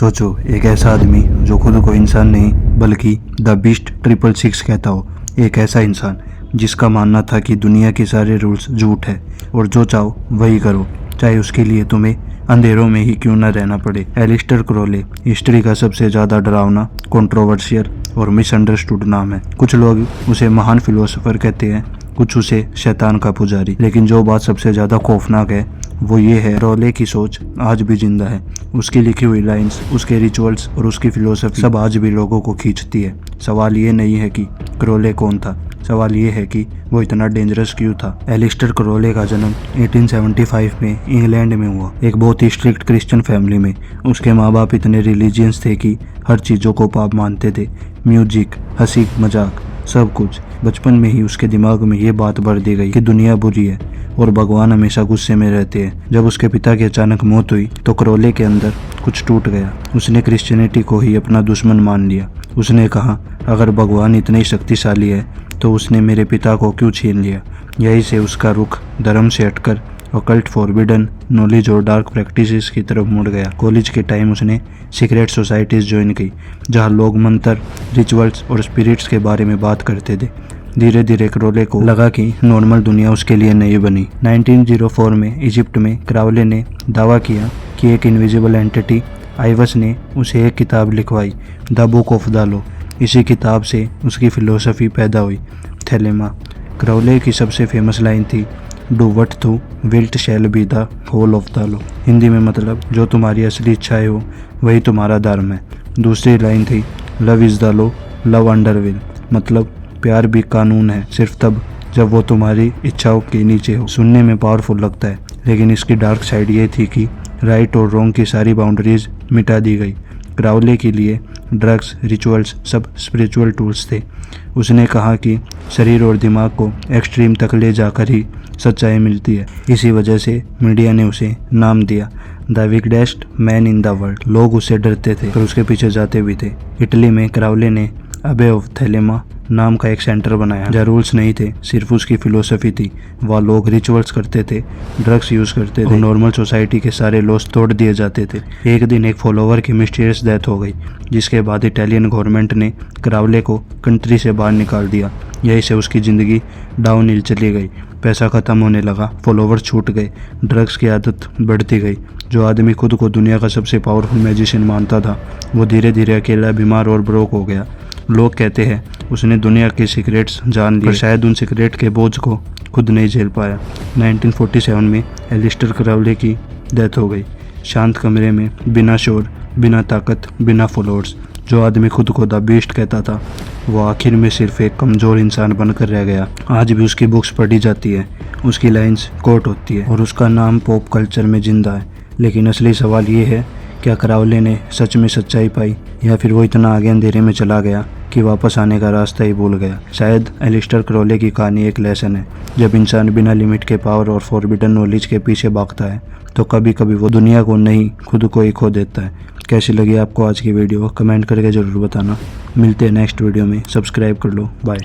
सोचो, एक ऐसा आदमी जो खुद को इंसान नहीं बल्कि द बीस्ट 666 कहता हो। एक ऐसा इंसान जिसका मानना था कि दुनिया के सारे रूल्स झूठ है और जो चाहो वही करो, चाहे उसके लिए तुम्हें अंधेरों में ही क्यों न रहना पड़े। एलिस्टर क्रोले हिस्ट्री का सबसे ज़्यादा डरावना, कंट्रोवर्शियल और मिसअंडरस्टूड नाम है। कुछ लोग उसे महान फिलोसोफर कहते हैं, कुछ उसे शैतान का पुजारी। लेकिन जो बात सबसे ज़्यादा खौफनाक है वो ये है, क्रोले की सोच आज भी जिंदा है। उसकी लिखी हुई लाइंस, उसके रिचुअल्स और उसकी फिलोसफी सब आज भी लोगों को खींचती है। सवाल ये नहीं है कि क्रोले कौन था, सवाल ये है कि वो इतना डेंजरस क्यों था। एलिस्टर क्रोले का जन्म 1875 में इंग्लैंड में हुआ, एक बहुत ही स्ट्रिक्ट क्रिश्चियन फैमिली में। उसके माँ बाप इतने रिलीजियस थे कि हर चीज़ों को पाप मानते थे, म्यूजिक, हंसी मजाक, सब कुछ। बचपन में ही उसके दिमाग में ये बात भर दी गई कि दुनिया बुरी है और भगवान हमेशा गुस्से में रहते हैं। जब उसके पिता की अचानक मौत हुई तो क्रोले के अंदर कुछ टूट गया। उसने क्रिश्चियनिटी को ही अपना दुश्मन मान लिया। उसने कहा, अगर भगवान इतने ही शक्तिशाली है तो उसने मेरे पिता को क्यों छीन लिया। यही से उसका रुख धर्म से हटकर ऑकल्ट, फॉरबिडन नॉलेज और डार्क प्रैक्टिसेस की तरफ मुड़ गया। कॉलेज के टाइम उसने सीक्रेट सोसाइटीज ज्वाइन की, जहां लोग मंत्र, रिचुअल्स और स्पिरिट्स के बारे में बात करते थे। धीरे धीरे क्रोले को लगा कि नॉर्मल दुनिया उसके लिए नहीं बनी। 1904 में इजिप्ट में क्राउले ने दावा किया कि एक इनविजिबल एंटिटी आइवस ने उसे एक किताब लिखवाई, the book of the law. इसी किताब से उसकी फिलोसफी पैदा हुई, थैलेमा। क्राउले की सबसे फेमस लाइन थी, do what thou wilt shall be the whole of the law. Hindi में मतलब, जो तुम्हारी असली इच्छाएं हो वही तुम्हारा धर्म है। दूसरी लाइन थी, love is the law, love under will. मतलब प्यार भी कानून है, सिर्फ तब जब वो तुम्हारी इच्छाओं के नीचे हो। सुनने में पावरफुल लगता है, लेकिन इसकी डार्क साइड ये थी कि राइट और रॉन्ग की सारी बाउंड्रीज मिटा दी गई। क्राउले के लिए ड्रग्स, रिचुअल्स सब स्पिरिचुअल टूल्स थे। उसने कहा कि शरीर और दिमाग को एक्सट्रीम तक ले जाकर ही सच्चाई मिलती है। इसी वजह से मीडिया ने उसे नाम दिया the wickedest man in the world. लोग उससे डरते थे पर उसके पीछे जाते भी थे। इटली में क्राउले ने अबे ऑफ थैलेमा नाम का एक सेंटर बनाया, जहाँ रूल्स नहीं थे, सिर्फ उसकी फिलोसफी थी। वहाँ लोग रिचुअल्स करते थे, ड्रग्स यूज करते थे, नॉर्मल सोसाइटी के सारे लॉस तोड़ दिए जाते थे। एक दिन एक फॉलोवर की मिस्टीरियस डेथ हो गई, जिसके बाद इटालियन गवर्नमेंट ने क्राउले को कंट्री से बाहर निकाल दिया। यही से उसकी ज़िंदगी डाउन हिल चली गई। पैसा ख़त्म होने लगा, फॉलोवर छूट गए, ड्रग्स की आदत बढ़ती गई। जो आदमी खुद को दुनिया का सबसे पावरफुल मैजिशियन मानता था, वो धीरे धीरे अकेला, बीमार और ब्रोक हो गया। लोग कहते हैं उसने दुनिया के सीक्रेट्स जान लिए, पर शायद उन सीक्रेट के बोझ को खुद नहीं झेल पाया। 1947 में एलिस्टर क्राउले की डेथ हो गई, शांत कमरे में, बिना शोर, बिना ताकत, बिना फॉलोअर्स। जो आदमी खुद को द बीस्ट कहता था, वो आखिर में सिर्फ एक कमज़ोर इंसान बनकर रह गया। आज भी उसकी बुक्स पढ़ी जाती है, उसकी लाइंस कोट होती है और उसका नाम पॉप कल्चर में जिंदा है। लेकिन असली सवाल ये है, क्या क्राउले ने सच में सच्चाई पाई, या फिर वो इतना आगे अंधेरे में चला गया कि वापस आने का रास्ता ही भूल गया। शायद एलिस्टर क्रोले की कहानी एक लेसन है। जब इंसान बिना लिमिट के पावर और फॉरबिडन नॉलेज के पीछे भागता है तो कभी कभी वो दुनिया को नहीं, खुद को ही खो देता है। कैसी लगी आपको आज की वीडियो, कमेंट करके ज़रूर बताना। मिलते हैं नेक्स्ट वीडियो में, सब्सक्राइब कर लो, बाय।